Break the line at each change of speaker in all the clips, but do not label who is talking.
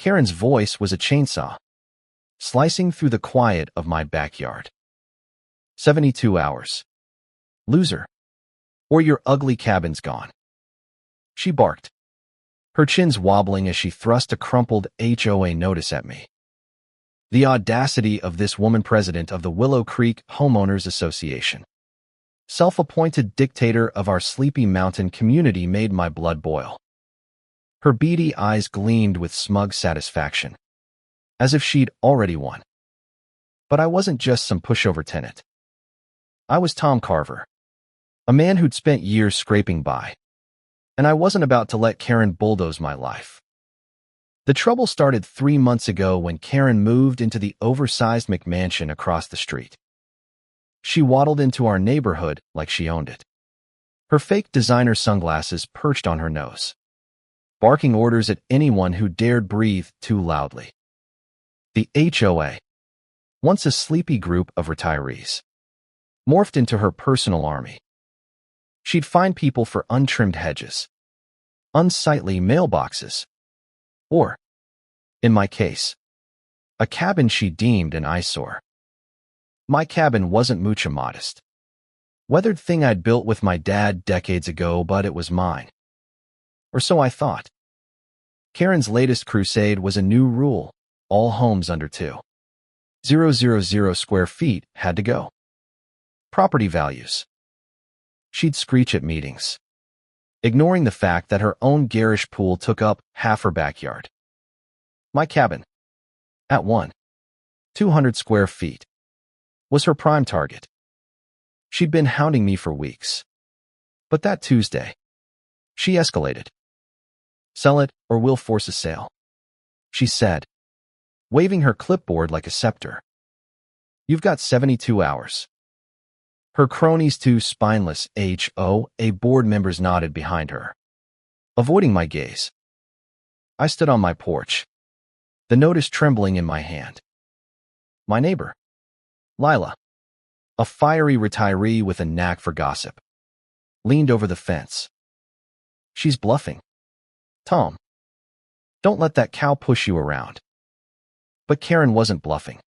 Karen's voice was a chainsaw, slicing through the quiet of my backyard. 72 hours. Loser. Or your ugly cabin's gone. She barked, her chins wobbling as she thrust a crumpled HOA notice at me. The audacity of this woman, president of the Willow Creek Homeowners Association, self-appointed dictator of our Sleepy Mountain community, made my blood boil. Her beady eyes gleamed with smug satisfaction, as if she'd already won. But I wasn't just some pushover tenant. I was Tom Carver, a man who'd spent years scraping by, and I wasn't about to let Karen bulldoze my life. The trouble started 3 months ago when Karen moved into the oversized McMansion across the street. She waddled into our neighborhood like she owned it, her fake designer sunglasses perched on her nose, barking orders at anyone who dared breathe too loudly. The HOA, once a sleepy group of retirees, morphed into her personal army. She'd find people for untrimmed hedges, unsightly mailboxes, or, in my case, a cabin she deemed an eyesore. My cabin wasn't mucha modest. Weathered thing I'd built with my dad decades ago, but it was mine. Or so I thought. Karen's latest crusade was a new rule: all homes under 2,000 square feet had to go. Property values. She'd screech at meetings, ignoring the fact that her own garish pool took up half her backyard. My cabin, at 200 square feet, was her prime target. She'd been hounding me for weeks. But that Tuesday, she escalated. "Sell it, or we'll force a sale," she said, waving her clipboard like a scepter. "You've got 72 hours. Her cronies, two spineless HOA board members, nodded behind her, avoiding my gaze. I stood on my porch, the notice trembling in my hand. My neighbor, Lila, a fiery retiree with a knack for gossip, leaned over the fence. "She's bluffing, Tom. Don't let that cow push you around." But Karen wasn't bluffing.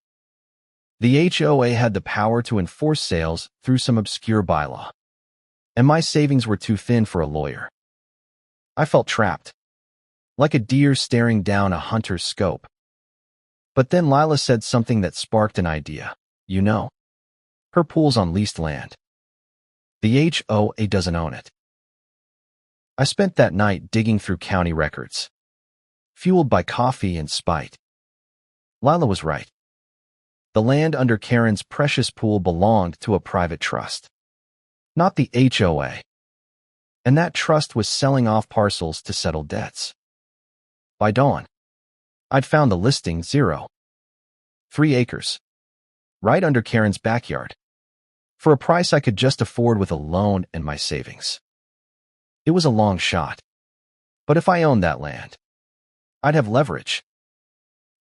The HOA had the power to enforce sales through some obscure bylaw, and my savings were too thin for a lawyer. I felt trapped, like a deer staring down a hunter's scope. But then Lila said something that sparked an idea. "You know, her pool's on leased land. The HOA doesn't own it." I spent that night digging through county records, fueled by coffee and spite. Lila was right. The land under Karen's precious pool belonged to a private trust, not the HOA. And that trust was selling off parcels to settle debts. By dawn, I'd found the listing: 3 acres, right under Karen's backyard, for a price I could just afford with a loan and my savings. It was a long shot, but if I owned that land, I'd have leverage.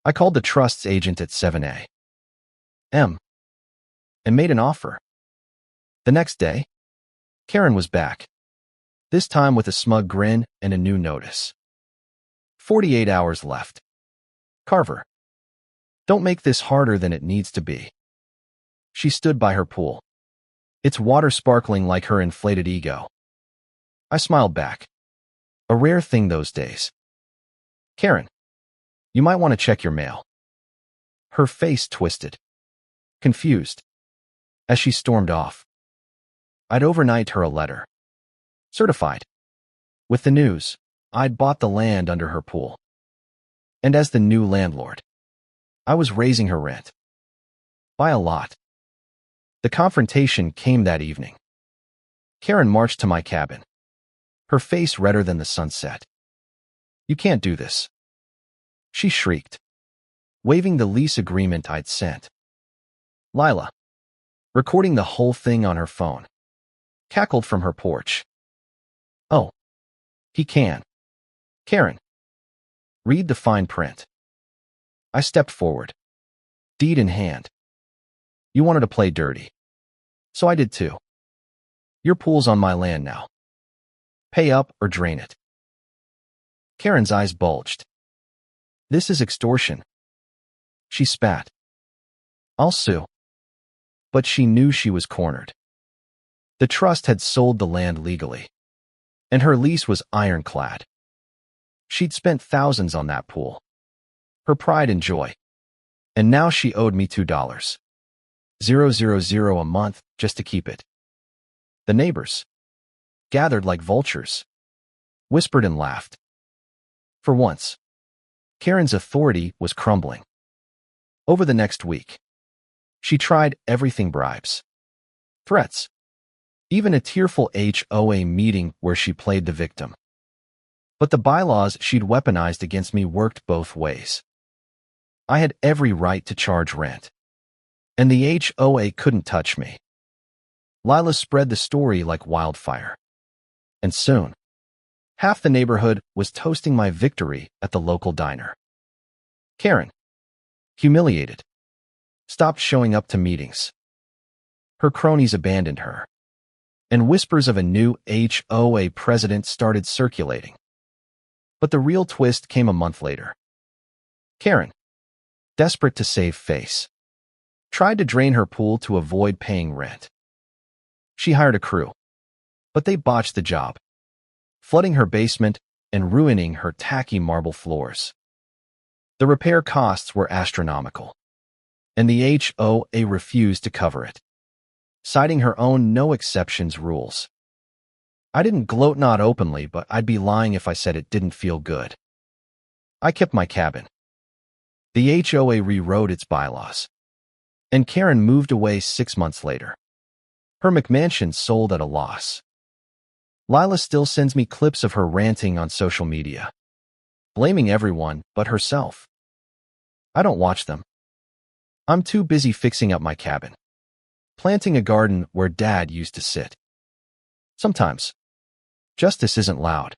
I called the trust's agent at 7 a.m. and made an offer. The next day, Karen was back, this time with a smug grin and a new notice. 48 hours left. Carver, don't make this harder than it needs to be. She stood by her pool, its water sparkling like her inflated ego. I smiled back, a rare thing those days. "Karen, you might want to check your mail." Her face twisted, confused, as she stormed off. I'd overnight her a letter, certified, with the news I'd bought the land under her pool. And as the new landlord, I was raising her rent. By a lot. The confrontation came that evening. Karen marched to my cabin, her face redder than the sunset. "You can't do this," she shrieked, waving the lease agreement I'd sent. Lila, recording the whole thing on her phone, cackled from her porch. "Oh, he can. Karen, read the fine print." I stepped forward, deed in hand. "You wanted to play dirty, so I did too. Your pool's on my land now. Pay up or drain it." Karen's eyes bulged. This is extortion. She spat. I'll sue. But she knew she was cornered. The trust had sold the land legally, and her lease was ironclad. She'd spent thousands on that pool, her pride and joy, and now she owed me $2,000 a month just to keep it. The neighbors, gathered like vultures, whispered and laughed. For once, Karen's authority was crumbling. Over the next week, she tried everything: bribes, threats, even a tearful HOA meeting where she played the victim. But the bylaws she'd weaponized against me worked both ways. I had every right to charge rent, and the HOA couldn't touch me. Lila spread the story like wildfire, and soon, half the neighborhood was toasting my victory at the local diner. Karen, humiliated, stopped showing up to meetings. Her cronies abandoned her, and whispers of a new HOA president started circulating. But the real twist came a month later. Karen, desperate to save face, tried to drain her pool to avoid paying rent. She hired a crew, but they botched the job, flooding her basement and ruining her tacky marble floors. The repair costs were astronomical, and the HOA refused to cover it, citing her own no-exceptions rules. I didn't gloat, not openly, but I'd be lying if I said it didn't feel good. I kept my cabin. The HOA rewrote its bylaws, and Karen moved away 6 months later. Her McMansion sold at a loss. Lila still sends me clips of her ranting on social media, blaming everyone but herself. I don't watch them. I'm too busy fixing up my cabin, planting a garden where Dad used to sit. Sometimes, justice isn't loud.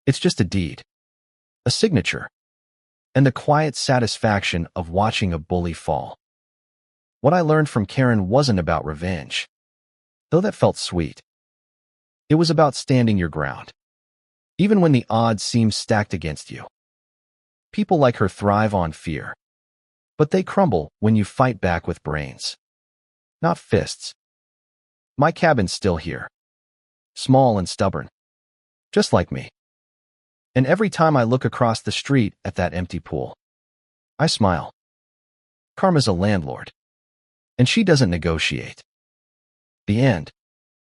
It's just a deed, a signature, and the quiet satisfaction of watching a bully fall. What I learned from Karen wasn't about revenge, though that felt sweet. It was about standing your ground, even when the odds seem stacked against you. People like her thrive on fear, but they crumble when you fight back with brains, not fists. My cabin's still here, small and stubborn, just like me. And every time I look across the street at that empty pool, I smile. Karma's a landlord, and she doesn't negotiate. The end.